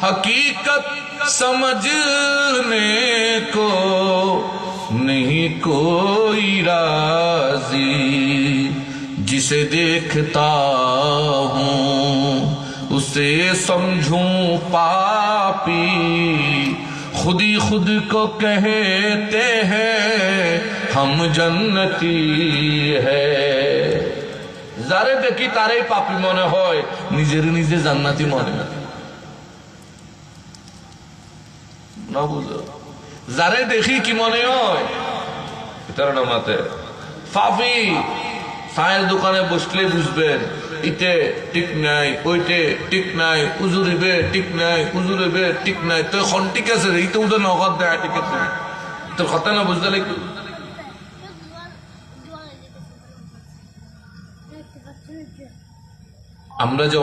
हकीकत समझने को नहीं कोई राजी, जिसे देखता हूँ उसे समझूं पापी, खुद ही खुद को कहते हैं हम जन्नती है। যারে দেখি তারই পাপী মনে হয়, নিজের নিজে জান্নাতি মনে হয় না। বুঝো, যারে দেখি কি মনে হয় এটার নামাতে পাপী। চায়ের দোকানে বসলে বুঝবেন ইতে ঠিক নাই, ওইটে ঠিক নাই, উজুরিবে ঠিক নাই, উজুরিবে ঠিক নাই, তো এখন ঠিক আছে রে, তো উদয় নগদ দেয় ঠিক আছে, তোর কথা না বুঝতে লাগবে। আমরা যে